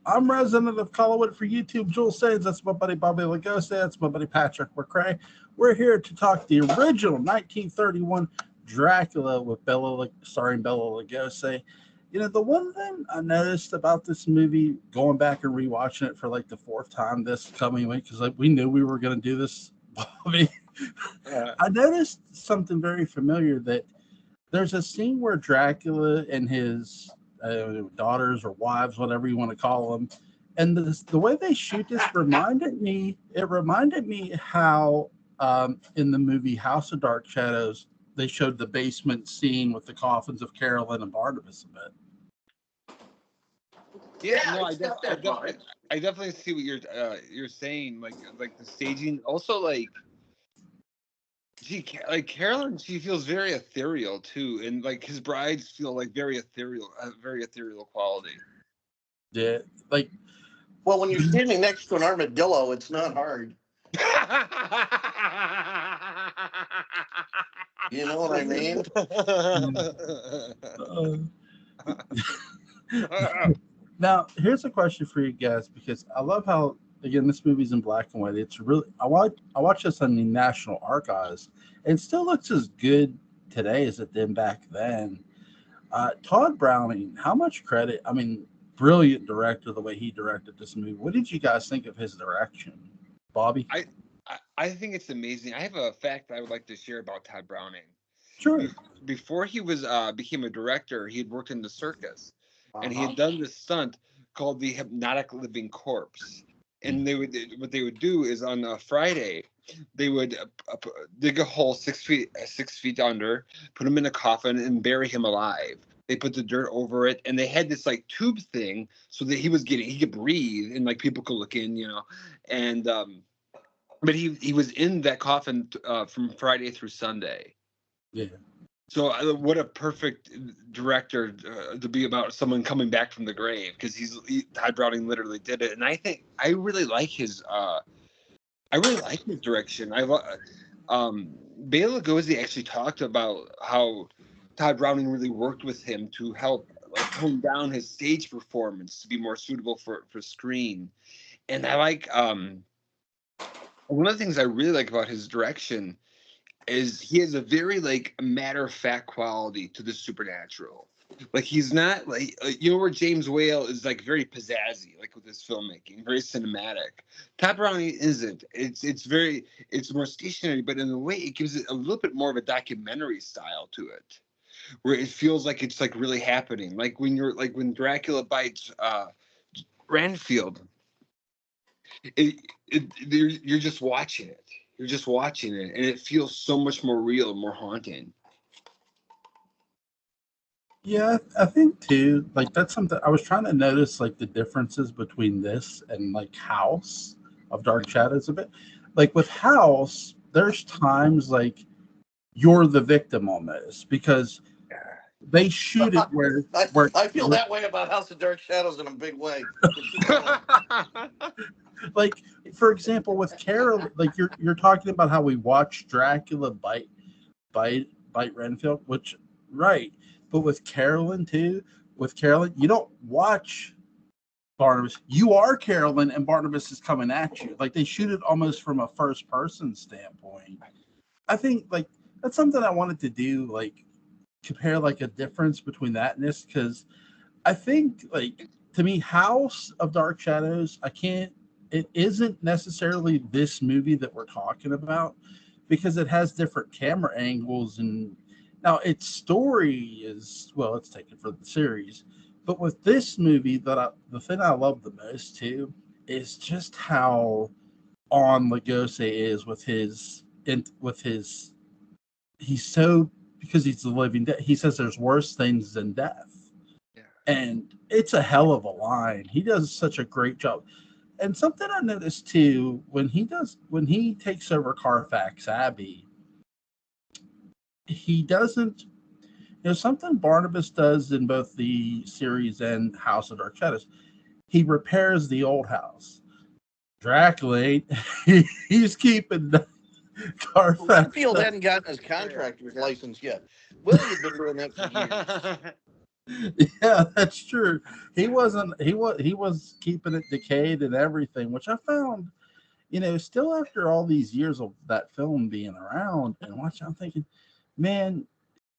I'm resident of Collinwood for YouTube. Jules Sains, that's my buddy Bobby Lugosi, that's my buddy Patrick McCray. We're here to talk the original 1931 Dracula with starring Bela Lugosi. You know, the one thing I noticed about this movie, going back and rewatching it for like the fourth time this coming week, because we knew we were going to do this, Bobby. I noticed something very familiar, that there's a scene where Dracula and his daughters or wives, whatever you want to call them, and the way they shoot this reminded me how in the movie House of Dark Shadows, they showed the basement scene with the coffins of Carolyn and Barnabas a bit. Yeah, no, I definitely see what you're saying. Like the staging, also like Carolyn, she feels very ethereal too, and like his brides feel like very ethereal quality. Yeah, like, well, when you're standing next to an armadillo, it's not hard. You know what I mean? Now, here's a question for you guys, because I love how, again, this movie's in black and white. It's really, I watched this on the National Archives, and it still looks as good today as it did back then. Todd Browning, how much credit? I mean, brilliant director, the way he directed this movie. What did you guys think of his direction, Bobby? I think it's amazing. I have a fact I would like to share about Todd Browning. Sure. Before he became a director, he had worked in the circus, and he had done this stunt called the Hypnotic Living Corpse. And what they would do is on a Friday, they would dig a hole 6 feet under, put him in a coffin, and bury him alive. They put the dirt over it, and they had this like tube thing so that he could breathe, and like people could look in, you know, and but he was in that coffin from Friday through Sunday. Yeah. So what a perfect director to be about someone coming back from the grave, because Todd Browning literally did it, and I think I really like his direction. Bela Lugosi actually talked about how Todd Browning really worked with him to help like tone down his stage performance to be more suitable for screen, and I like one of the things I really like about his direction is he has a very like matter-of-fact quality to the supernatural. Like he's not like where James Whale is like very pizzazzy, like with his filmmaking, very cinematic. Todd Browning isn't. It's more stationary, but in a way it gives it a little bit more of a documentary style to it, where it feels like it's like really happening. Like when Dracula bites Ranfield, you're just watching it. You're just watching it, and it feels so much more real, more haunting. Yeah, I think too. Like that's something I was trying to notice, like the differences between this and like House of Dark Shadows a bit. Like with House, there's times like you're the victim almost, because they shoot it where I feel that way about House of Dark Shadows in a big way. Like, for example, with Carol, like you're talking about how we watch Dracula bite Renfield, which right, but with Carolyn too. With Carolyn, you don't watch Barnabas. You are Carolyn, and Barnabas is coming at you. Like they shoot it almost from a first person standpoint. I think like that's something I wanted to do, like compare like a difference between that and this, because I think like to me, House of Dark Shadows, it isn't necessarily this movie that we're talking about, because it has different camera angles, and now its story is, well, it's taken from the series. But with this movie, the thing I love the most too is just how on Lugosi is with his he's so, because he's the living dead. He says there's worse things than death, and it's a hell of a line. He does such a great job. And something I noticed too, when he takes over Carfax Abbey, he doesn't, something Barnabas does in both the series and House of Dark Shadows. He repairs the old house. Dracula, he's keeping Carfax. Renfield hadn't gotten his contractor's license yet. Willie had been doing that for years. Yeah, that's true. He was keeping it decayed and everything, which I found, still after all these years of that film being around and watching, I'm thinking, man,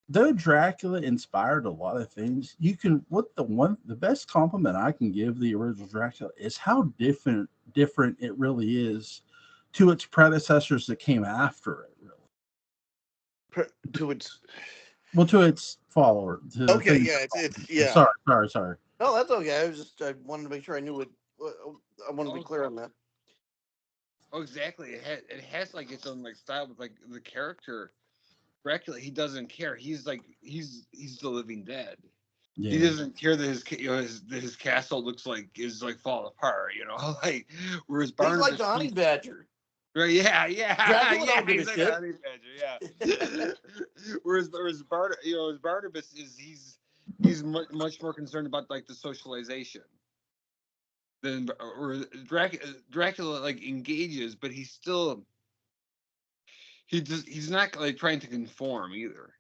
though Dracula inspired a lot of things, the best compliment I can give the original Dracula is how different it really is to its predecessors that came after it, really. To its To its follower, to the okay, things yeah, that it's follow. yeah. Sorry. No, that's okay. I wanted to make sure I knew it. I wanted to be Oh, clear on that. oh, exactly. It has like its own like style with like the character Dracula. He doesn't care. He's like he's the living dead. He Yeah. doesn't care that his castle looks like is like falling apart. Like whereas He's like Barnabas, the honey badger. right, yeah, Dracula yeah, don't give a he's like a shit. honey badger, yeah. whereas Barnabas is he's much more concerned about like the socialization than or Dracula like engages, but he's not like trying to conform either.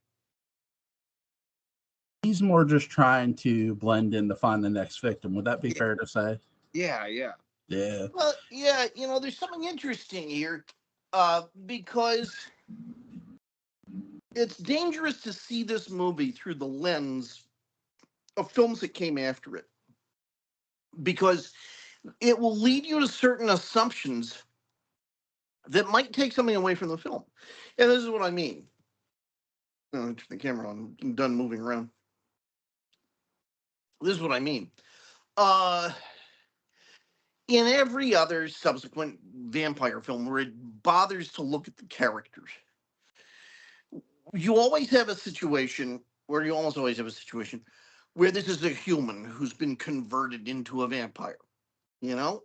He's more just trying to blend in to find the next victim. Would that be Yeah, fair to say? yeah. Yeah. Well, yeah, there's something interesting here, because it's dangerous to see this movie through the lens of films that came after it, because it will lead you to certain assumptions that might take something away from the film. And this is what I mean. Turn the camera on. I'm done moving around. This is what I mean. Uh, in every other subsequent vampire film where it bothers to look at the characters, you always have a situation, or you almost always have a situation, where this is a human who's been converted into a vampire, you know?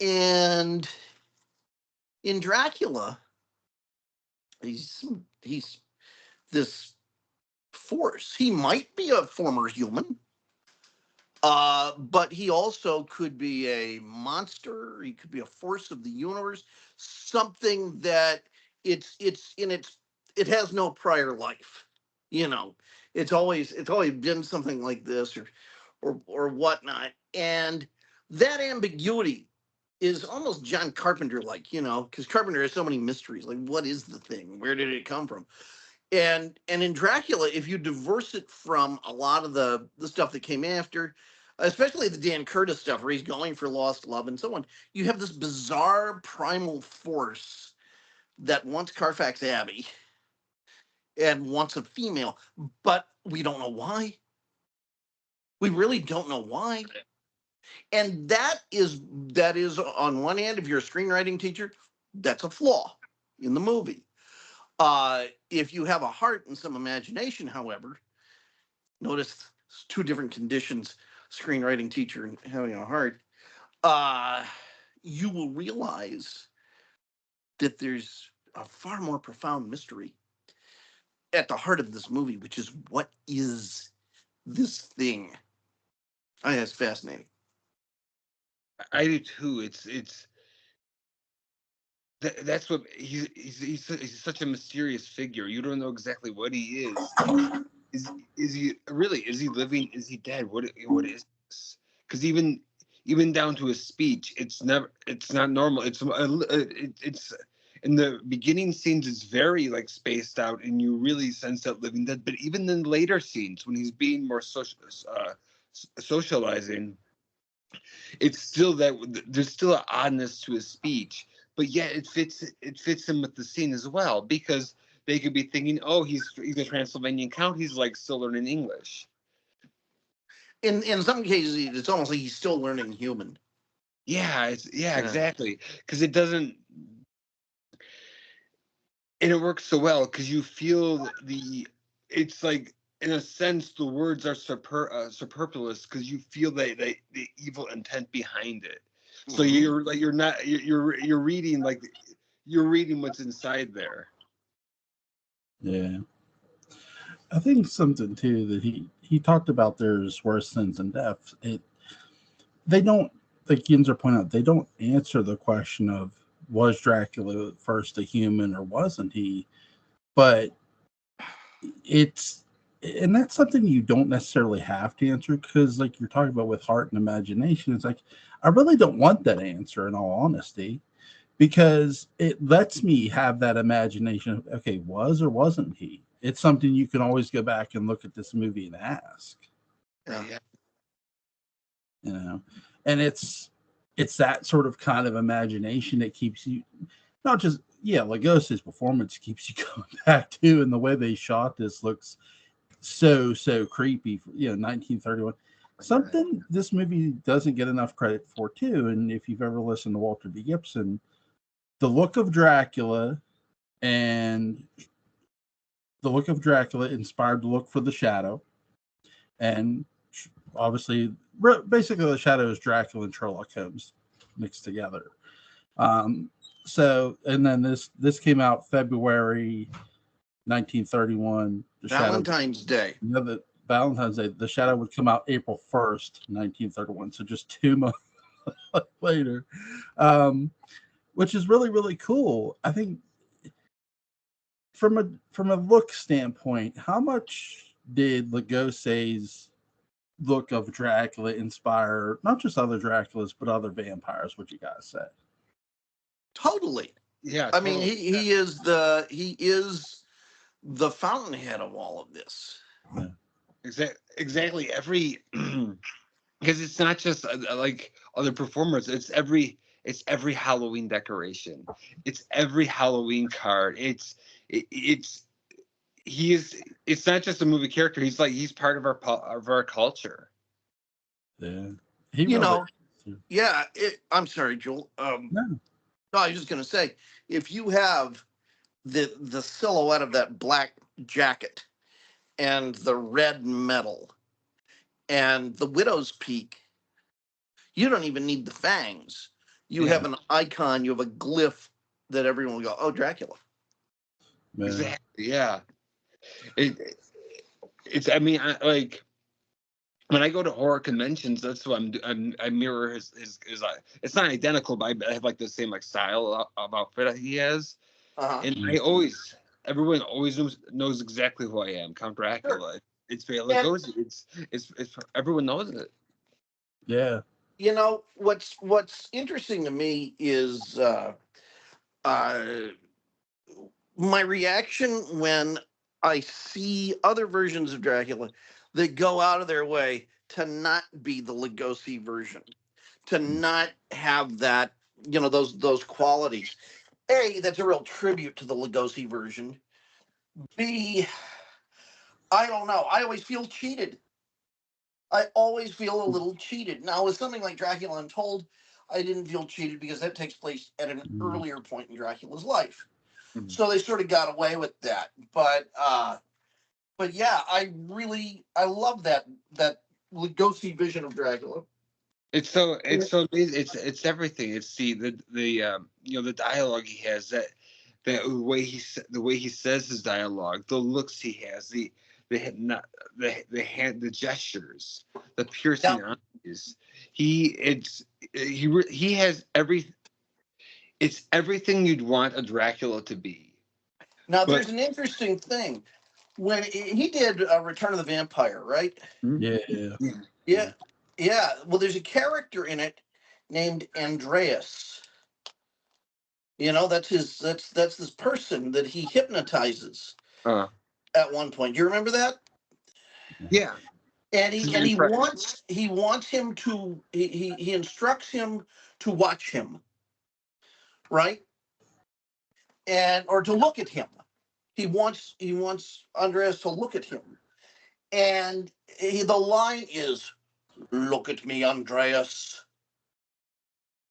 And in Dracula, he's this force. He might be a former human, but he also could be a monster. He could be a force of the universe, something that it has no prior life. You know, it's always been something like this or whatnot, and that ambiguity is almost John Carpenter like, because Carpenter has so many mysteries. Like, what is the thing? Where did it come from? And in Dracula, if you divorce it from a lot of the stuff that came after, especially the Dan Curtis stuff where he's going for lost love and so on, you have this bizarre primal force that wants Carfax Abbey and wants a female, but we don't know why. We really don't know why. And that is on one hand, if you're a screenwriting teacher, that's a flaw in the movie. If you have a heart and some imagination, however, notice two different conditions: screenwriting teacher and having a heart. Uh, you will realize that there's a far more profound mystery at the heart of this movie, which is what is this thing? I think that's fascinating. I do too. That's what he's such a mysterious figure. You don't know exactly what he is. Is he really? Is he living? Is he dead? What is this? Because even down to his speech, it's not normal. It's in the beginning scenes, it's very like spaced out, and you really sense that living dead. But even in later scenes, when he's being more socializing, it's still that there's still an oddness to his speech, but yet it fits him with the scene as well, because they could be thinking, oh, he's a Transylvanian count, he's like still learning English. In some cases, it's almost like he's still learning human. Yeah, exactly, because it doesn't, and it works so well because you feel it's like, in a sense, the words are superfluous because you feel the evil intent behind it. So you're like, you're not you're reading, like you're reading what's inside there. Yeah. I think something too that he talked about, there's worse sins than death. They don't, like Yinzer pointed out, they don't answer the question of, was Dracula first a human or wasn't he? But it's and that's something you don't necessarily have to answer, because like you're talking about with heart and imagination, it's like I really don't want that answer in all honesty, because it lets me have that imagination of, okay, was or wasn't he? It's something you can always go back and look at this movie and ask, Yeah. you know. And it's that sort of kind of imagination that keeps you, not just, yeah, Lugosi's performance keeps you coming back to, and the way they shot this looks so creepy. 1931, something this movie doesn't get enough credit for too. And if you've ever listened to Walter B. Gibson, the look of Dracula and the look of Dracula inspired the look for the Shadow, and obviously basically the Shadow is Dracula and Sherlock Holmes mixed together. So, and then this came out February 1931. Valentine's Day. The Valentine's Day. The Shadow would come out April 1st, 1931. So just 2 months later, which is really, really cool. I think from a look standpoint, how much did Lugosi's look of Dracula inspire not just other Draculas but other vampires? What you guys say? Totally. Yeah. I mean, he is the fountainhead of all of this. Yeah. Exactly. Every because it's not just like other performers. It's every Halloween decoration. It's every Halloween card. It's not just a movie character. He's part of our culture. Yeah. Yeah. I'm sorry, Joel. No. No, I was just going to say, if you have the silhouette of that black jacket and the red metal and the widow's peak, you don't even need the fangs. You have an icon, you have a glyph that everyone will go, oh, Dracula. Yeah. Exactly. Yeah. It's. I mean, like when I go to horror conventions, that's what I mirror his. It's not identical, but I have like the same like style of outfit that he has, and everyone always knows exactly who I am, Count Dracula. Sure. It's Bela Lugosi. It's everyone knows it. Yeah. You know what's interesting to me is my reaction when I see other versions of Dracula that go out of their way to not be the Lugosi version, to not have that, those qualities. A, that's a real tribute to the Lugosi version. B, I don't know. I always feel cheated. I always feel a little cheated. Now, with something like Dracula Untold, I didn't feel cheated because that takes place at an earlier point in Dracula's life. Mm-hmm. So they sort of got away with that. But yeah, I love that Lugosi vision of Dracula. It's so amazing. It's everything. It's the dialogue he has, that the way he says his dialogue, the looks he has, the gestures, the piercing eyes. He has it's everything you'd want a Dracula to be. Now, there's an interesting thing. When he did Return of the Vampire, right? Yeah. Well, there's a character in it named Andreas. That's this person that he hypnotizes at one point. Do you remember that? Yeah. And he wants him to he instructs him to watch him, right? Or to look at him. He wants Andreas to look at him, and the line is, "Look at me, Andreas."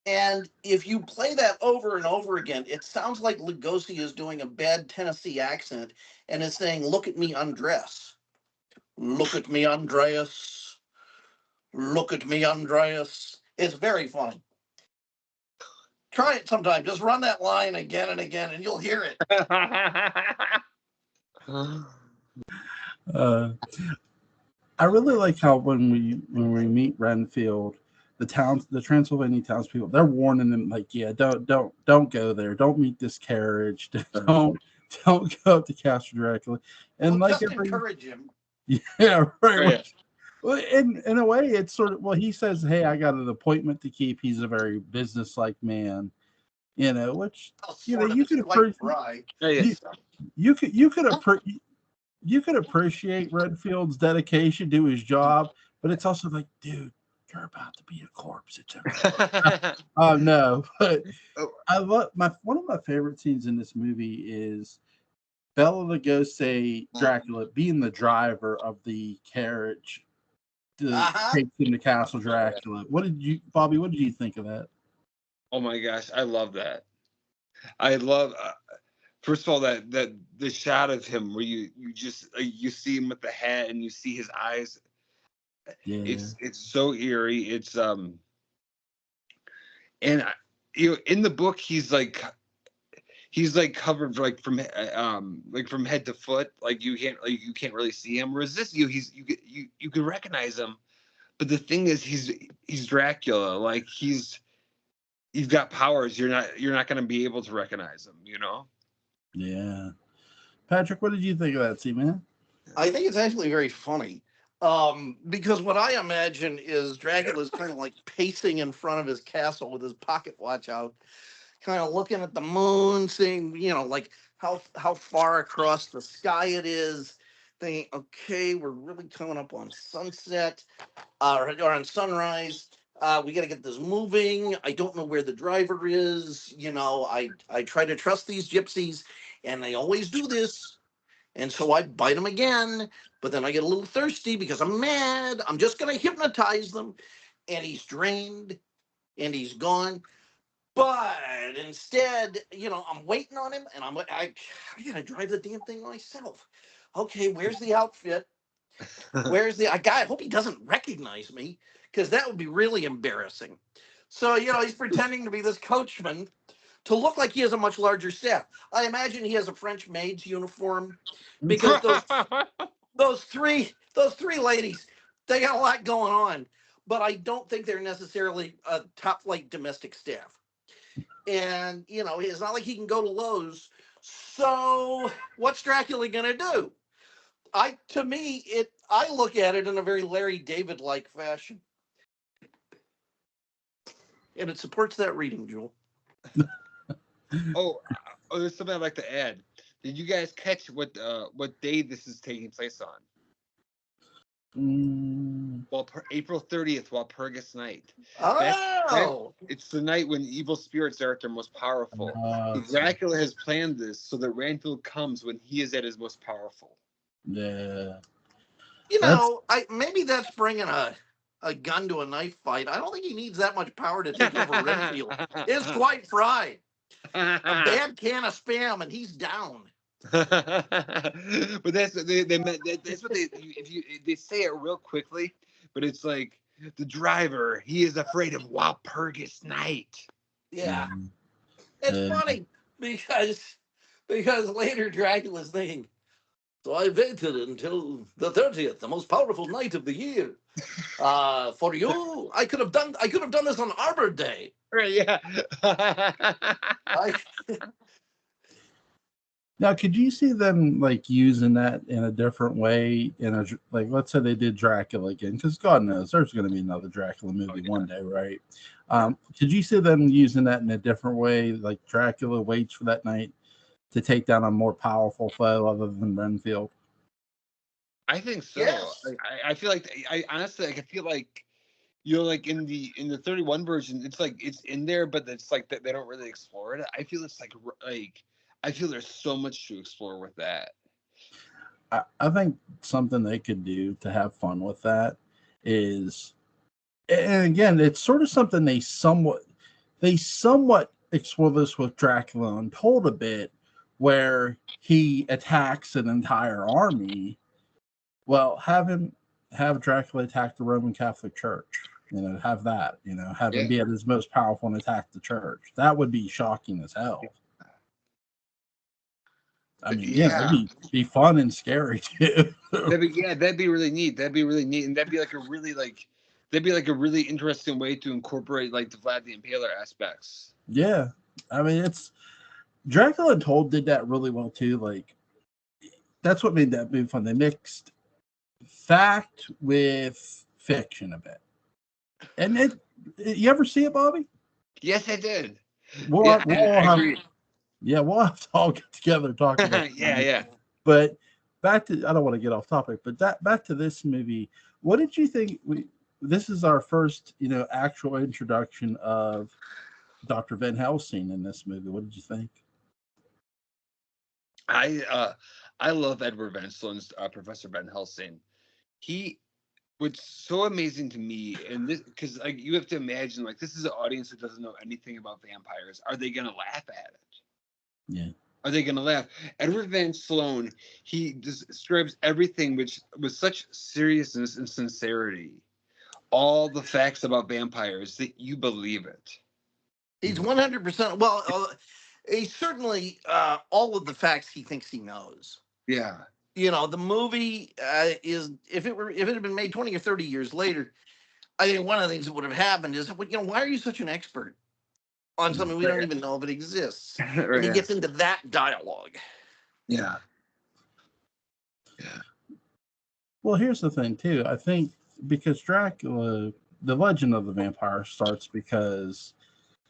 And if you play that over and over again, it sounds like Lugosi is doing a bad Tennessee accent and is saying, "Look at me, Andreas. Look at me, Andreas. Look at me, Andreas." It's very funny. Try it sometime. Just run that line again and again, and you'll hear it. I really like how when we meet Renfield, the Transylvania townspeople, they're warning them like, yeah, don't go there, don't meet this carriage, don't go up to Castle Dracula, and just encourage him. Yeah, right. Right. Well, in a way, it's sort of, well, he says, "Hey, I got an appointment to keep." He's a very businesslike man, which Oh, you know sort of. you It's could quite appreciate. dry. Oh, You yes. you could appreciate Redfield's dedication to his job, but it's also like, dude, you're about to be a corpse. It's okay. Oh no, but Oh, I love one of my favorite scenes in this movie is Bela Lugosi Dracula being the driver of the carriage to Uh-huh. take him to Castle Dracula. Bobby? What did you think of that? oh my gosh, I love that. I love. First of all, that the shot of him where you just you see him with the hat and you see his eyes. Yeah, It's so eerie. And in the book he's like covered like from head to foot, like you can't really see him. Whereas this you can recognize him, but the thing is he's Dracula. Like you've got powers. You're not going to be able to recognize him. yeah. Patrick, what did you think of that scene, man? I think it's actually very funny. Because what I imagine is Dracula's kind of like pacing in front of his castle with his pocket watch out, kind of looking at the moon, seeing, like how far across the sky it is, thinking, okay, we're really coming up on sunset, or on sunrise. We got to get this moving. I don't know where the driver is. I try to trust these gypsies, and they always do this. And so I bite them again, but then I get a little thirsty because I'm mad. I'm just going to hypnotize them. And he's drained and he's gone. But instead, I'm waiting on him, and I gotta drive the damn thing myself. Okay, where's the outfit? Where's the I hope he doesn't recognize me, because that would be really embarrassing. So, he's pretending to be this coachman to look like he has a much larger staff. I imagine he has a French maid's uniform, because those three ladies, they got a lot going on, but I don't think they're necessarily a top flight domestic staff. And it's not like he can go to Lowe's. So what's Dracula gonna do? I look at it in a very Larry David like fashion, and it supports that reading, Jewel. oh, there's something I'd like to add. Did you guys catch what day this is taking place on? Well, April 30th, Walpurgis Night. It's the night when evil spirits are at their most powerful. Dracula has planned this so that Ranfield comes when he is at his most powerful. Yeah. Maybe that's bringing a gun to a knife fight. I don't think he needs that much power to take over Renfield. It's quite fried. A bad can of Spam, and he's down. But that's what they they say it real quickly, but it's like the driver, he is afraid of Walpurgis Night. Yeah. It's funny because later Dracula's thinking, so I waited until the 30th, the most powerful night of the year. For you, I could have done this on Arbor Day. Right, yeah. Now, could you see them like using that in a different way? Let's say they did Dracula again, because God knows there's going to be another Dracula movie one day, right? Could you see them using that in a different way? Like Dracula waits for that night to take down a more powerful foe other than Renfield. I think so. Yes. I feel like I honestly I feel like like in the 31 version, it's like it's in there, but it's like that they don't really explore it. I feel it's like I feel there's so much to explore with that. I think something they could do to have fun with that is, and again, it's sort of something they somewhat explore this with Dracula Untold a bit, where he attacks an entire army. Well, have Dracula attack the Roman Catholic Church. Have that. Have him be at his most powerful and attack the church. That would be shocking as hell. I mean, it'd be fun and scary too. That'd be really neat. And that'd be like a really interesting way to incorporate like the Vlad the Impaler aspects. Yeah, I mean, it's Dracula Untold did that really well too. Like, that's what made that movie fun. They mixed fact with fiction a bit. And you ever see it, Bobby? Yes, I did. We'll, Yeah, we'll I have, agree. yeah, we'll have to all get together and talk about it. Yeah. But back to, I don't want to get off topic, but back to this movie. What did you think? This is our first, actual introduction of Dr. Van Helsing in this movie. What did you think? I love Edward Van Sloan's Professor Van Helsing. He What's so amazing to me, and this, because like you have to imagine, like this is an audience who doesn't know anything about vampires. Are they gonna laugh at it? Yeah. Are they gonna laugh? Edward Van Sloan, he describes everything which with such seriousness and sincerity. All the facts about vampires that you believe it. He's 100%. Well, he's certainly all of the facts he thinks he knows. Yeah. The movie is if it had been made 20 or 30 years later, I think one of the things that would have happened is, why are you such an expert on something we don't even know if it exists? Right, And he gets into that dialogue. Yeah. Well, here's the thing too. I think because Dracula, the legend of the vampire starts because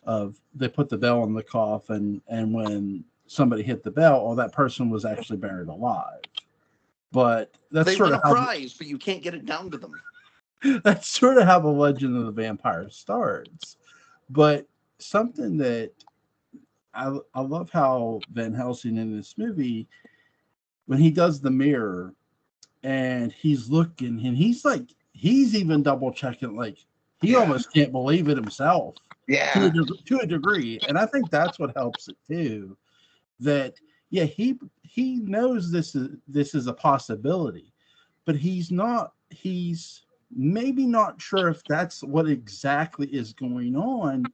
of they put the bell in the coffin, and when somebody hit the bell, that person was actually buried alive. But that's they sort win of a prize, but you can't get it down to them. That's sort of how the legend of the vampire starts. But something that I love how Van Helsing in this movie, when he does the mirror and he's looking and he's even double checking, like he almost can't believe it himself. Yeah. To a degree. And I think that's what helps it too. That he knows this is a possibility, but he's maybe not sure if that's what exactly is going on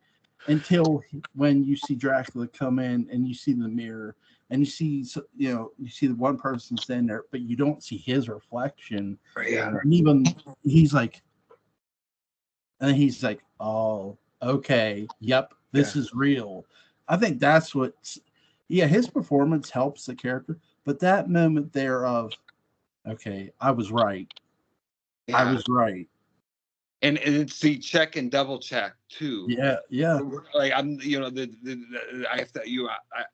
until when you see Dracula come in and you see the mirror and you see the one person standing there, but you don't see his reflection. Yeah. And even he's like, oh, okay, yep, this is real. I think that's his performance helps the character, but that moment there of, okay, I was right. Yeah. I was right. And it's the check and double check too. Yeah. Like I'm, I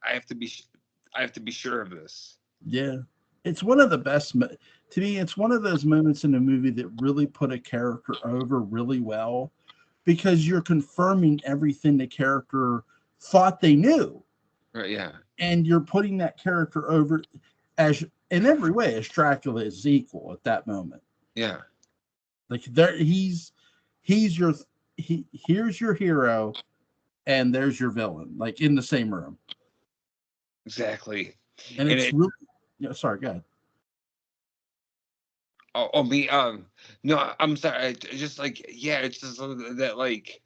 have to be sure of this. Yeah. It's one of the best. To me, it's one of those moments in a movie that really put a character over really well, because you're confirming everything the character thought they knew. Right. Yeah. And you're putting that character over as in every way as Dracula is equal at that moment. Yeah. Like here's your hero and there's your villain, like in the same room. Exactly. And it's really, sorry, go ahead. Oh, me. No, I'm sorry. Just like, it's just that like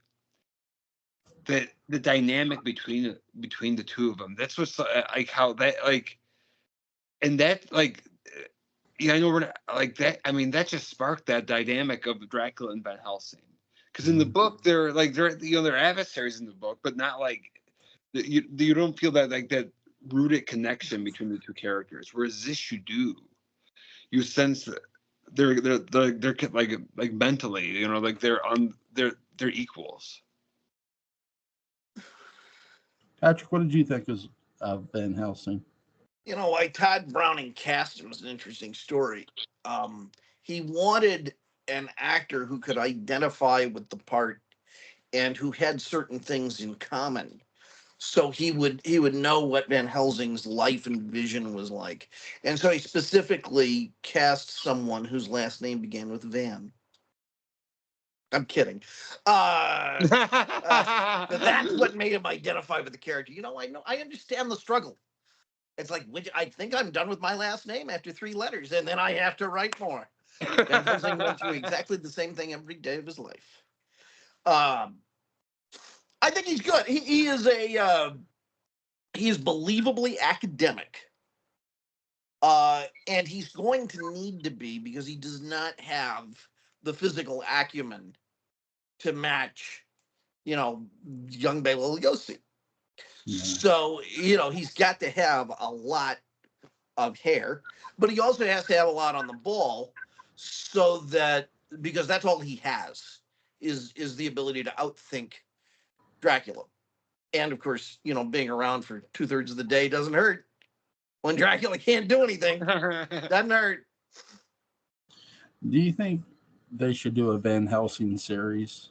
the dynamic between the two of them. That's what's like how that like, and that like, I know we're not like that. I mean, that just sparked that dynamic of Dracula and Van Helsing. Because in the book, they're adversaries in the book, but not like you don't feel that like that rooted connection between the two characters. Whereas this, you do. You sense that they're like mentally, like they're equals. Patrick, what did you think of Van Helsing? Why Todd Browning cast him was an interesting story. He wanted an actor who could identify with the part and who had certain things in common, so he would know what Van Helsing's life and vision was like. And so he specifically cast someone whose last name began with Van. I'm kidding. That's what made him identify with the character. I understand the struggle. It's like, I think I'm done with my last name after 3 letters, and then I have to write more. Van Helsing went through exactly the same thing every day of his life. I think he's good. He is he's believably academic. And he's going to need to be, because he does not have the physical acumen to match, young Bela Lugosi. Yeah. So, he's got to have a lot of hair, but he also has to have a lot on the ball so that because that's all he has is the ability to outthink Dracula. And of course, being around for 2/3 of the day doesn't hurt. When Dracula can't do anything, doesn't hurt. Do you think they should do a Van Helsing series?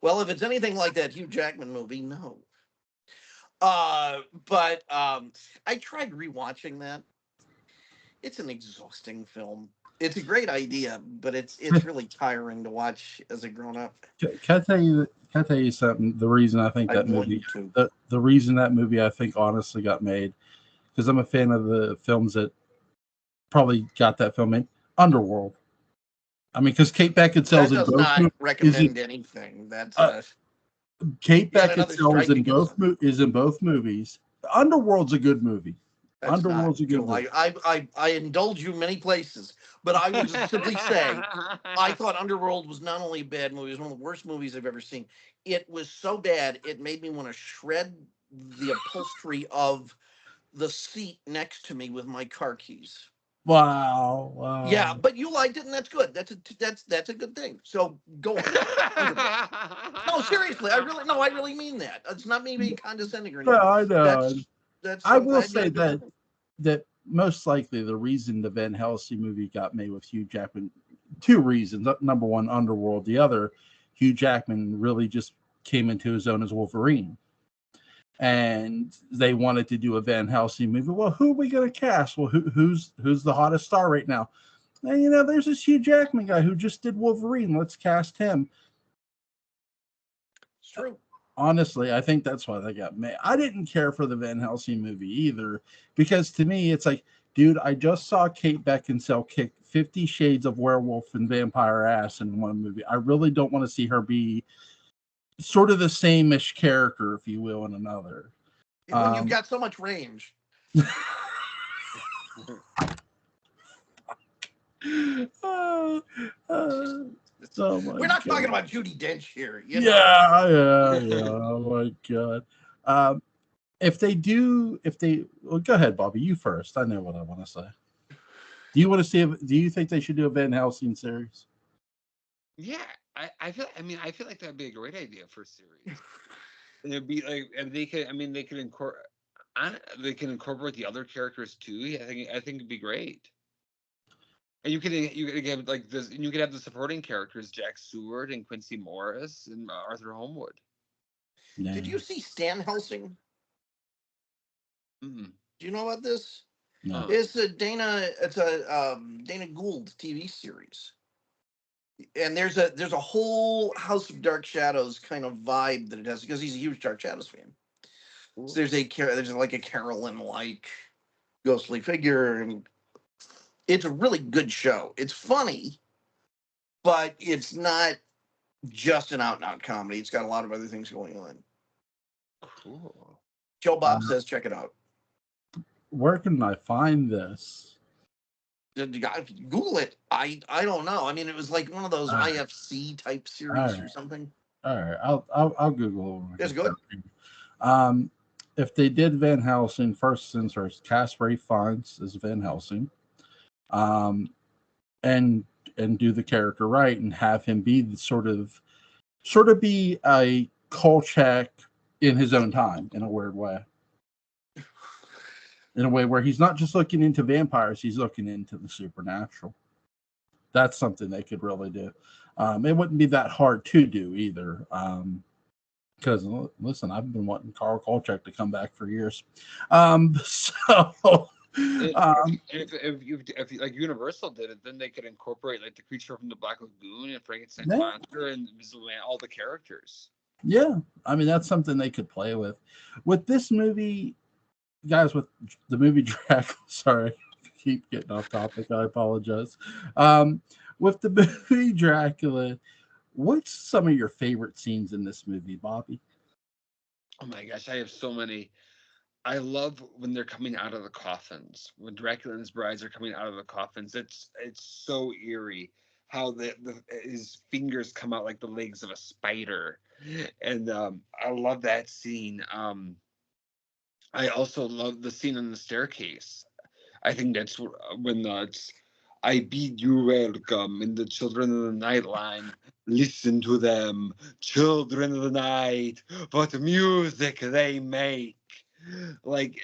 Well, if it's anything like that Hugh Jackman movie, no. But I tried rewatching that. It's an exhausting film. It's a great idea, but it's really tiring to watch as a grown up. Can I tell you something? The reason I think that movie, the reason that movie I think honestly got made, because I'm a fan of the films that probably got that film in. Underworld. I mean, because Kate Beckinsale's in both. That does not recommend anything. That's Kate Beckinsale is in both movies. Underworld's a good movie. Underworld's a good movie. I indulge you many places, but I will just simply say I thought Underworld was not only a bad movie, it was one of the worst movies I've ever seen. It was so bad it made me want to shred the upholstery of the seat next to me with my car keys. Wow. Yeah, but you liked it, and that's good. That's a good thing. So go on. No, seriously, I really mean that. It's not me being condescending or anything. No, I know. I will say that most likely the reason the Van Helsing movie got made with Hugh Jackman, two reasons. Number one, Underworld. The other, Hugh Jackman really just came into his own as Wolverine. And they wanted to do a Van Helsing movie. Well, who are we going to cast? Well, who's the hottest star right now? And, there's this Hugh Jackman guy who just did Wolverine. Let's cast him. It's true. Honestly, I think that's why they got made. I didn't care for the Van Helsing movie either, because to me, it's like, dude, I just saw Kate Beckinsale kick 50 Shades of Werewolf and Vampire ass in one movie. I really don't want to see her be sort of the same-ish character, if you will, in another. When you've got so much range. We're not talking about Judi Dench here. Yeah. Oh my God. Well, go ahead, Bobby. You first. I know what I want to say. Do you think they should do a Van Helsing series? Yeah, I feel like that'd be a great idea for a series. And it'd be like, and they can incorporate the other characters too. I think it'd be great. And you could have like this, and you could have the supporting characters, Jack Stewart and Quincy Morris and Arthur Homewood. Yeah. Did you see Stan Helsing? Mm-hmm. Do you know about this? No. It's a Dana Gould TV series. And there's a whole House of Dark Shadows kind of vibe that it has because he's a huge Dark Shadows fan. Ooh. So there's like a Carolyn-like ghostly figure, and it's a really good show. It's funny, but it's not just an out-and-out comedy. It's got a lot of other things going on. Cool. Joe Bob says, check it out. Where can I find this? Google it. I don't know. I mean, it was like one of those IFC type series or something. All right, I'll Google it. It's good. If they did Van Helsing, first things first, cast Ray Fiennes as Van Helsing, and do the character right, and have him be the sort of be a Kolchak in his own time in a weird way. In a way where he's not just looking into vampires, he's looking into the supernatural. That's something they could really do. It wouldn't be that hard to do either. Because, listen, I've been wanting Carl Kolchak to come back for years. If like Universal did it, then they could incorporate like the Creature from the Black Lagoon and Frankenstein Monster and all the characters. Yeah, I mean, that's something they could play with. With this movie... Guys, with the movie Dracula, sorry, I keep getting off topic. I apologize. With the movie Dracula, what's some of your favorite scenes in this movie, Bobby? Oh my gosh, I have so many. I love when they're coming out of the coffins. When Dracula and his brides are coming out of the coffins, it's so eerie. How his fingers come out like the legs of a spider, and I love that scene. I also love the scene on the staircase. I think that's when I bid you welcome in the Children of the Night line. Listen to them, children of the night. What music they make! Like,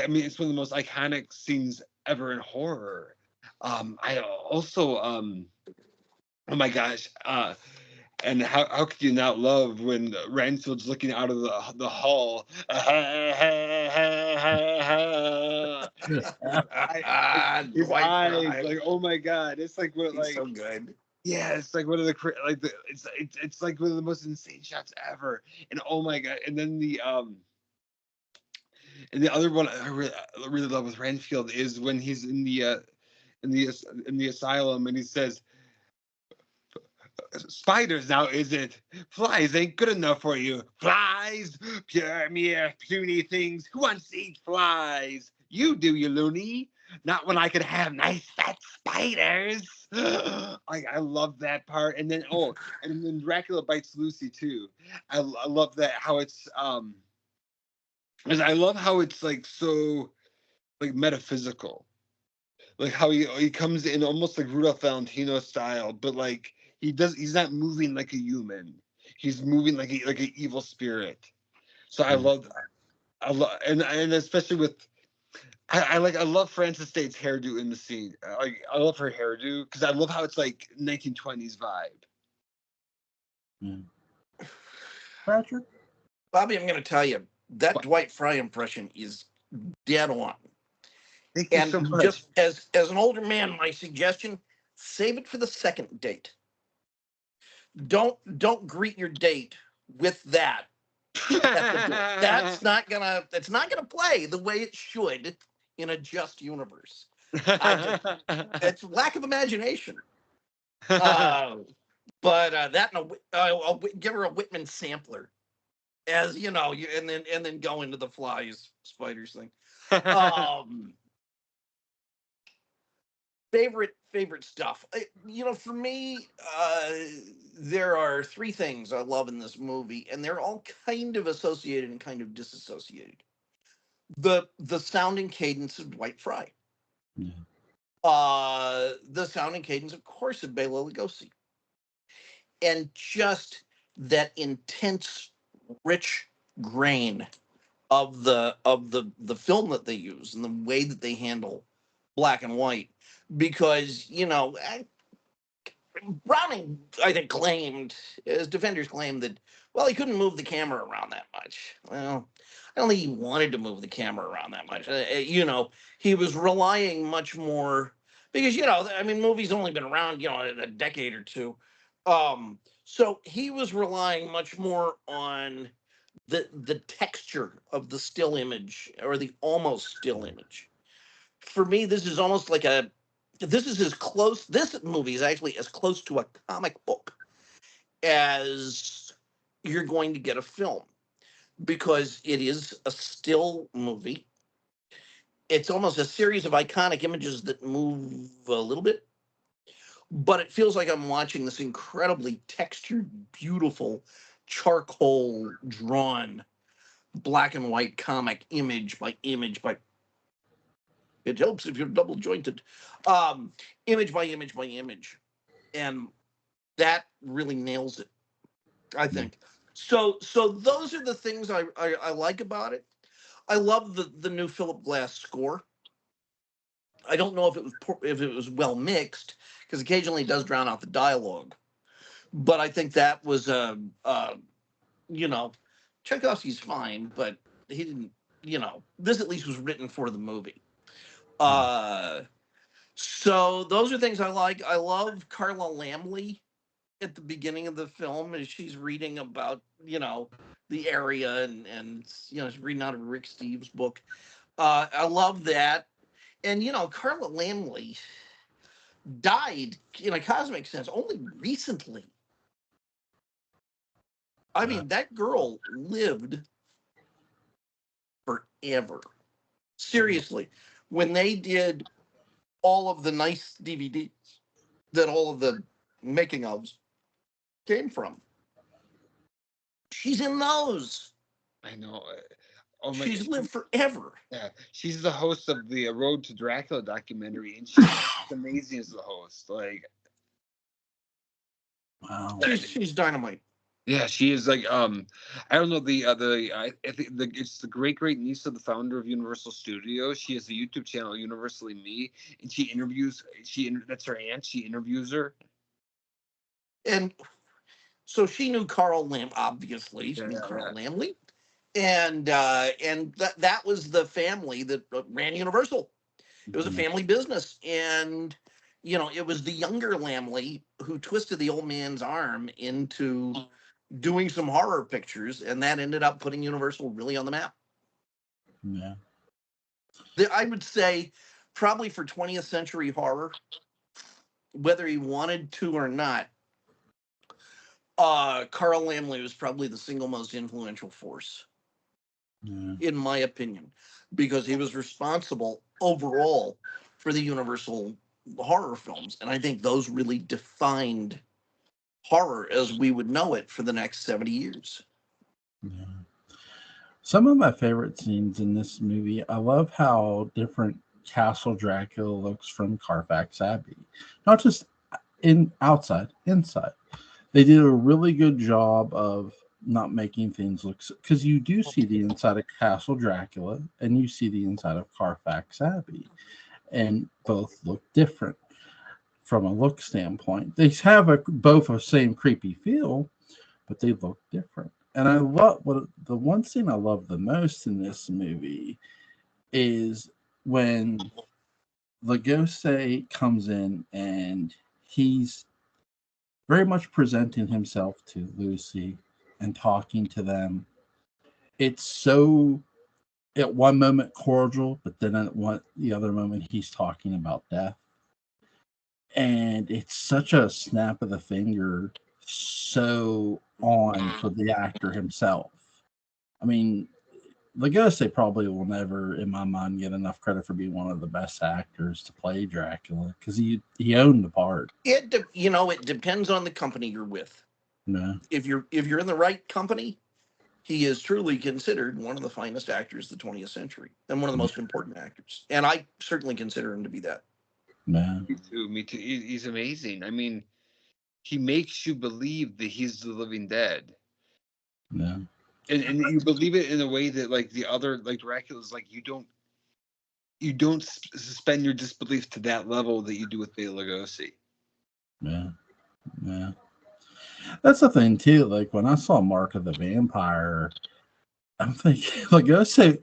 I mean, it's one of the most iconic scenes ever in horror. I also, oh my gosh, and how could you not love when Ransfield's looking out of the hall? His Dwight eyes, Frye. like, oh my god, it's like what, He's like, so good. yeah, it's like one of the it's like one of the most insane shots ever. And oh my god, and the other one I really love with Ransfield is when he's in the asylum and he says, spiders now, is it? Flies ain't good enough for you. Flies? Pure, mere, puny things. Who wants to eat flies? You do, you loony. Not when I could have nice fat spiders. I love that part. And then, and then Dracula bites Lucy too. I love that, how it's 'cause I love how it's like so like metaphysical, like how he comes in almost like Rudolph Valentino style, but like he's not moving like a human. He's moving like an evil spirit. So I love that. And especially with I love Frances State's hairdo in the scene. I love her hairdo because I love how it's like 1920s vibe. Patrick? Bobby, I'm going to tell you, that Dwight Frye impression is dead on. Thank you so And much. just as an older man, my suggestion, save it for the second date. Don't greet your date with that at the door. It's not gonna play the way it should in a just universe. It's lack of imagination. But that I'll give her a Whitman sampler, as you know, and then go into the flies spiders thing. Favorite stuff. For me, there are three things I love in this movie, and they're all kind of associated and kind of disassociated. The sound and cadence of Dwight Frye. Yeah. The sound and cadence, of course, of Bela Lugosi. And just that intense, rich grain of the film that they use and the way that they handle black and white. Because, Browning, I think, his defenders claimed that, well, he couldn't move the camera around that much. Well, I don't think he wanted to move the camera around that much. He was relying much more because, movies only been around, a decade or two. So he was relying much more on the texture of the still image or the almost still image. For me, this is almost like this movie is actually as close to a comic book as you're going to get a film, because it is a still movie. It's almost a series of iconic images that move a little bit, but it feels like I'm watching this incredibly textured, beautiful, charcoal drawn black and white comic, image by image by. It helps if you're double jointed. Image by image by image. And that really nails it, I think. So those are the things I like about it. I love the new Philip Glass score. I don't know if it was well mixed, because occasionally it does drown out the dialogue. But I think that was Tchaikovsky's fine, but he didn't. This at least was written for the movie. So those are things I like. I love Carla Lamley at the beginning of the film as she's reading about, the area and she's reading out of Rick Steves' book. I love that. And, Carla Lamley died in a cosmic sense only recently. I mean, that girl lived forever. Seriously, when they did all of the nice DVDs that all of the making ofs came from, she's in those. I know. Oh my She's God. lived forever. Yeah, she's the host of the Road to Dracula documentary, and she's amazing as the host. Like, Wow. She's dynamite. yeah, she is like I don't know I think it's the great niece of the founder of Universal Studios. She has a YouTube channel, Universally Me, and that's her aunt. She interviews her. And so she knew Carl Lam. Obviously, she Yeah, knew yeah, yeah. Carl Lamley, and that was the family that ran Universal. It was a Mhm. family business, and it was the younger Lamley who twisted the old man's arm into doing some horror pictures, and that ended up putting Universal really on the map. Yeah. I would say probably for 20th century horror, whether he wanted to or not, Carl Lamley was probably the single most influential force, Yeah. in my opinion, because he was responsible overall for the Universal horror films. And I think those really defined horror as we would know it for the next 70 years. Yeah. Some of my favorite scenes in this movie, I love how different Castle Dracula looks from Carfax Abbey. Not just inside. They did a really good job of not making things look, because you do see the inside of Castle Dracula and you see the inside of Carfax Abbey, and both look different from a look standpoint. They have both a same creepy feel, but they look different. And I love the one scene I love the most in this movie is when Lugosi comes in and he's very much presenting himself to Lucy and talking to them. It's so at one moment cordial, but then the other moment he's talking about death. And it's such a snap of the finger, so on for the actor himself. I mean, Lugosi probably will never, in my mind, get enough credit for being one of the best actors to play Dracula because he owned the part. It depends on the company you're with. No, If you're in the right company, he is truly considered one of the finest actors of the 20th century and one of the most important actors. And I certainly consider him to be that. no, Me too. Me too. He's amazing. I mean, he makes you believe that he's the living dead. no. And you believe it in a way that like the other like Dracula's like you don't suspend your disbelief to that level that you do with Bela Lugosi. Yeah, yeah. That's the thing too. Like when I saw Mark of the Vampire, I'm thinking Lugosi.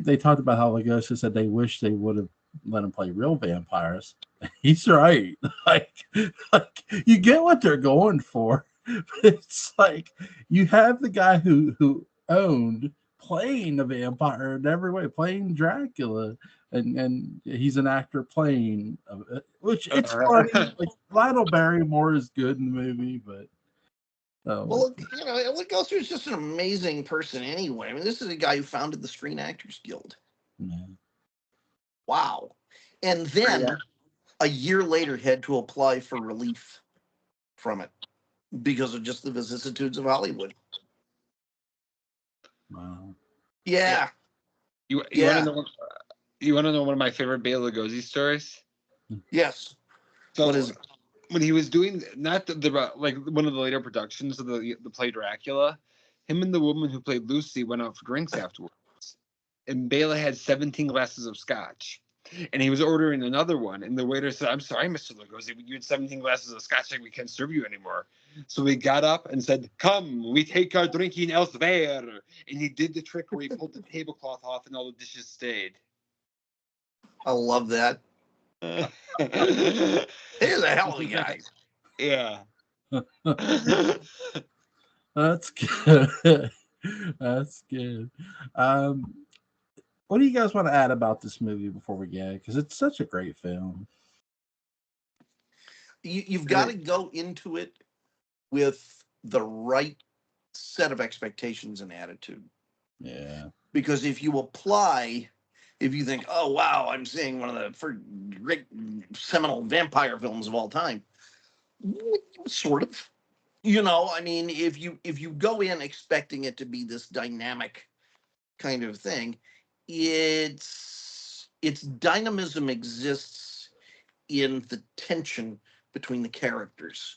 They talked about how Lugosi said they wish they would have let him play real vampires. He's right. Like you get what they're going for. It's like you have the guy who owned playing a vampire in every way, playing Dracula, and he's an actor playing, which it's funny. Like Lionel Barrymore is good in the movie, but Well, Lugosi was just an amazing person anyway. I mean, this is a guy who founded the Screen Actors Guild. yeah, Wow. And then a year later had to apply for relief from it because of just the vicissitudes of Hollywood. wow. Yeah. You want to Yeah. know? You want to know one of my favorite Bela Lugosi stories? Yes. So What is it? when he was doing not the like one of the later productions of the play Dracula, him and the woman who played Lucy went out for drinks afterwards, and Bela had 17 glasses of scotch, and he was ordering another one, and the waiter said, "I'm sorry, Mr. Lugosi, you had 17 glasses of scotch, and we can't serve you anymore." So he got up and said, "Come, we take our drinking elsewhere," and he did the trick where he pulled the tablecloth off, and all the dishes stayed. I love that. He's a hell of a guy. Yeah. That's good. That's good. Um, what do you guys want to add about this movie before we get it? Because it's such a great film. You've got to go into it with the right set of expectations and attitude. Yeah. Because if you think, oh wow, I'm seeing one of the great seminal vampire films of all time, sort of. I mean, if you go in expecting it to be this dynamic kind of thing, its dynamism exists in the tension between the characters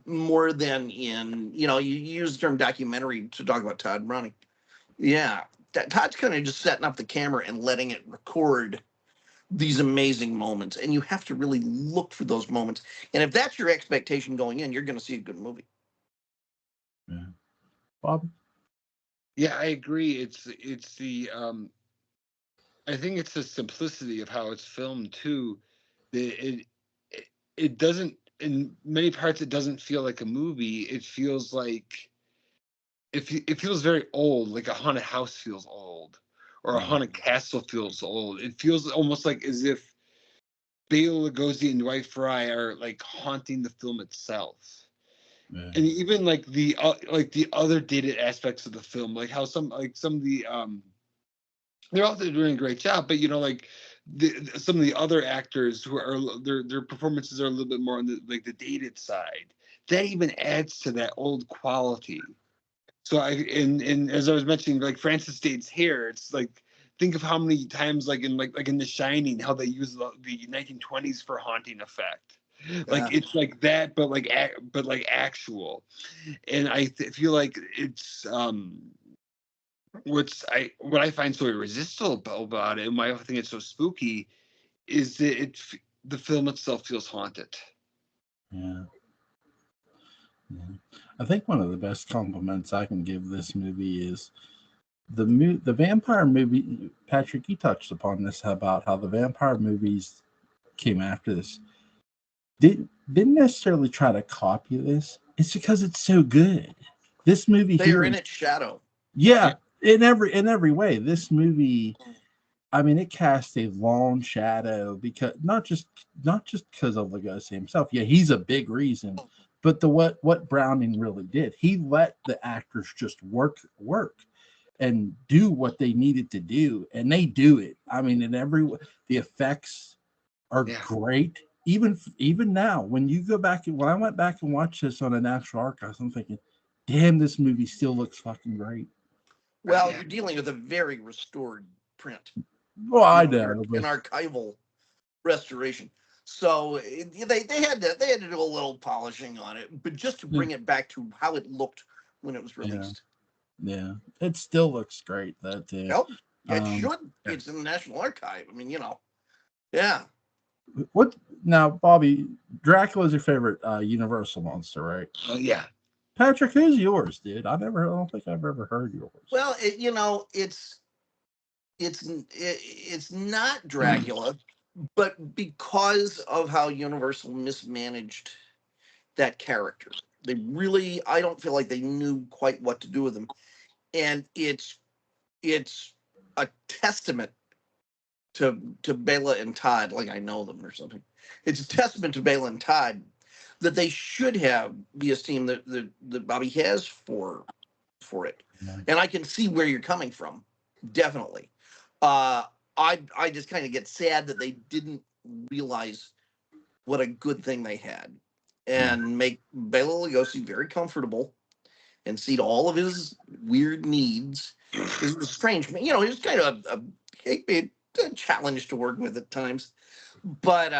more than in, you know, you use the term documentary to talk about Todd Browning. Yeah, Todd's kind of just setting up the camera and letting it record these amazing moments, and you have to really look for those moments. And if that's your expectation going in, you're going to see a good movie. Yeah. Bob? Yeah, I agree. It's the I think it's the simplicity of how it's filmed too. It doesn't, in many parts it doesn't feel like a movie. It feels like it feels very old, like a haunted house feels old, or a haunted castle feels old. It feels almost like as if Bela Lugosi and Dwight Fry are like haunting the film itself. Yeah. And even like the other dated aspects of the film, like how some of the they're also doing a great job, but you know, like some of the other actors who are their performances are a little bit more on the like the dated side. That even adds to that old quality. So and as I was mentioning, like Francis Dade's hair, it's like think of how many times like in The Shining, how they use the 1920s for haunting effect. Like it's like that, but like actual. And I feel like it's what I find so irresistible about it, and why I think it's so spooky, is that the film itself feels haunted. Yeah. Yeah. I think one of the best compliments I can give this movie is the vampire movie. Patrick, you touched upon this about how the vampire movies came after this. Didn't necessarily try to copy this. It's because it's so good. This movie They here are in is, its shadow. yeah, in every way. This movie, I mean, it cast a long shadow because not just because of Lugosi himself. Yeah, he's a big reason, but what Browning really did, he let the actors just work and do what they needed to do, and they do it. I mean, the effects are great. Even now, when you go back and when I went back and watched this on a National Archives, I'm thinking, damn, this movie still looks fucking great. Well, you're dealing with a very restored print. Well, I know, an archival restoration. So they had to do a little polishing on it, but just to bring it back to how it looked when it was released. Yeah, it still looks great. That too. Yep, it should. It's in the National Archive. I mean, you know, yeah. What now, Bobby? Dracula's your favorite Universal monster, right? Oh yeah. Patrick, who's yours, dude? I don't think I've ever heard yours. Well, it's not Dracula, but because of how Universal mismanaged that character, I don't feel like they knew quite what to do with him, and it's a testament to Bela and Todd, like I know them or something. It's a testament to Bela and Todd that they should have the esteem that Bobby has for it. And I can see where you're coming from, definitely. I just kind of get sad that they didn't realize what a good thing they had and make Bela Lugosi very comfortable and see all of his weird needs. It was strange. You know, he was kind of a challenge to work with at times, but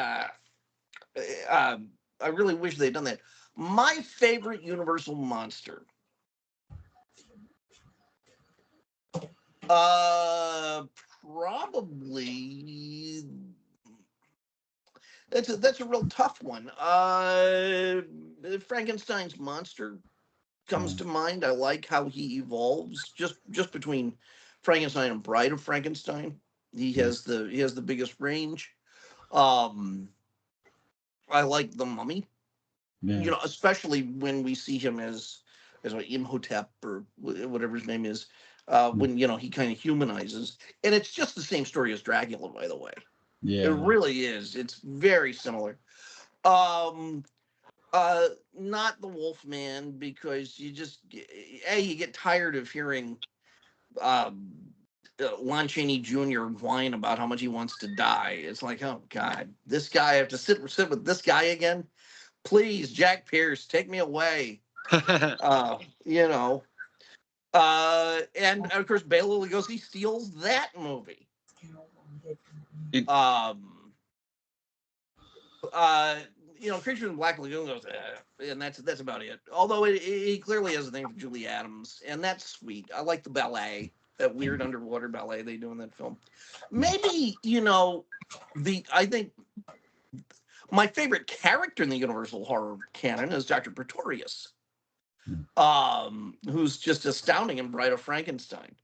I really wish they'd done that. My favorite Universal monster, probably that's a real tough one. Frankenstein's monster comes to mind. I like how he evolves just between Frankenstein and Bride of Frankenstein. He has the biggest range. I like the Mummy. Yeah. You know, especially when we see him as Imhotep or whatever his name is. When you know he kind of humanizes, and it's just the same story as Dracula, by the way. Yeah, It really is. It's very similar. Um, not the Wolfman, because you get tired of hearing Lon Chaney Jr. whine about how much he wants to die. It's like, oh God, this guy, I have to sit with this guy again. Please, Jack Pierce, take me away. You know. And of course, Bela Lugosi steals that movie. Creature in the Black Lagoon goes, and that's about it. Although he clearly has a thing for Julie Adams, and that's sweet. I like the ballet, that weird underwater ballet they do in that film. Maybe I think my favorite character in the Universal horror canon is Dr. Pretorius, who's just astounding in Bride of Frankenstein.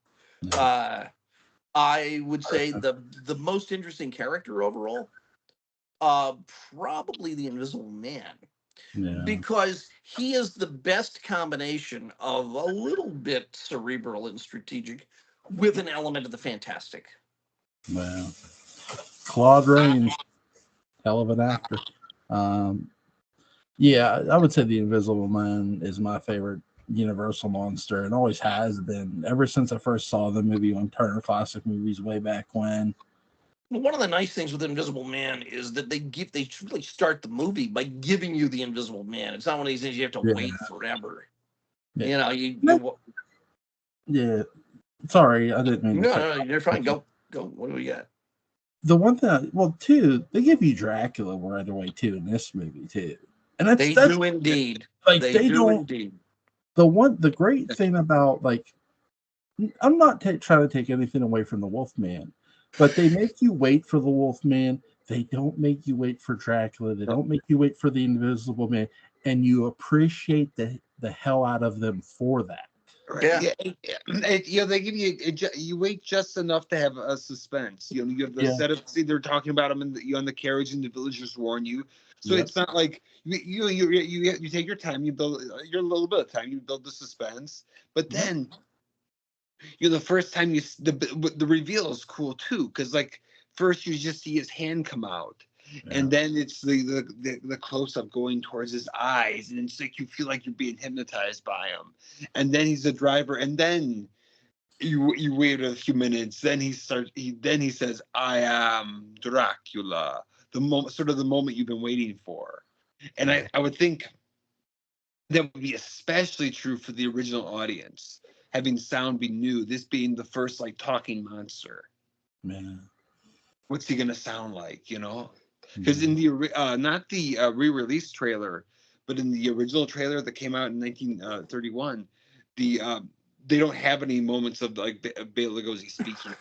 I would say the most interesting character overall, probably the Invisible Man, because he is the best combination of a little bit cerebral and strategic with an element of the fantastic. Wow. Claude Rains, hell of an actor. Yeah, I would say the Invisible Man is my favorite Universal monster, and always has been ever since I first saw the movie on Turner Classic Movies way back when. Well, one of the nice things with Invisible Man is that they really start the movie by giving you the Invisible Man. It's not one of these things you have to wait forever. Yeah. Yeah. Sorry, I didn't mean to. No, you're fine. Go. What do we got? The one thing, two, they give you Dracula right away too in this movie too, and that's do indeed. Like they do indeed. The great thing about, like, I'm not trying to take anything away from the Wolfman, but they make you wait for the Wolfman. They don't make you wait for Dracula. They don't make you wait for the Invisible Man, and you appreciate the hell out of them for that. Right. Yeah. They give you wait just enough to have a suspense. You have the setup. See, they're talking about them on the carriage, and the villagers warn you. So it's not like you take your time. You build your little bit of time. You build the suspense, but then the first time the reveal is cool too, because like first you just see his hand come out. And then it's the close up going towards his eyes, and it's like you feel like you're being hypnotized by him. And then he's the driver, and then you wait a few minutes. Then he says, "I am Dracula." The moment you've been waiting for, and I would think that would be especially true for the original audience, having sound be new. This being the first talking monster. Man, what's he gonna sound like? Because in the not the re-release trailer, but in the original trailer that came out in 1931, they don't have any moments of Bela Lugosi speaking.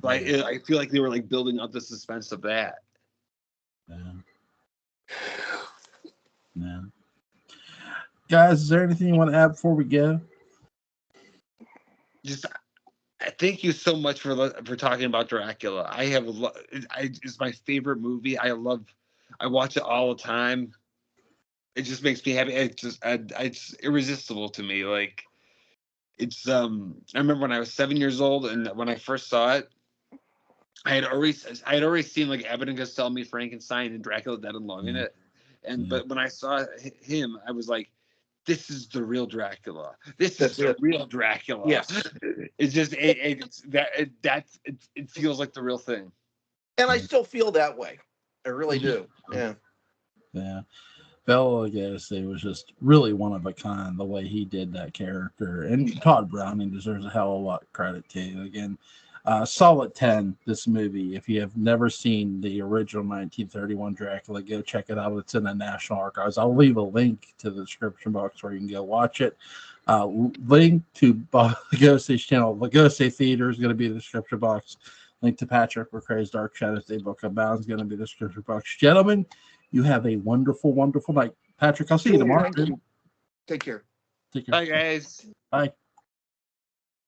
I feel like they were building up the suspense of that. Yeah. Guys, is there anything you want to add before we go? Just thank you so much for talking about Dracula. It's my favorite movie. I watch it all the time. It just makes me happy. It's irresistible to me. I remember when I was 7 years old, and when I first saw it, I had already seen Abbott and Costello Meet Frankenstein and Dracula Dead and Long in it. But when I saw him, I was like, this is the real Dracula. Real Dracula. Yes. It's just it feels like the real thing. And I still feel that way. I really do. Yeah. Yeah. Bela Lugosi was just really one of a kind the way he did that character. And Todd Browning deserves a hell of a lot of credit too. Again, solid 10, this movie. If you have never seen the original 1931 Dracula, go check it out. It's in the National Archives. I'll leave a link to the description box where you can go watch it. Link to Bob Lugosi's channel, Lugosi Theater, is going to be in the description box. Link to Patrick McCray's Dark Shadows Day Book of Bound is going to be in the description box. Gentlemen, you have a wonderful, wonderful night. Patrick, I'll see you tomorrow. Take care. Bye, guys. Bye.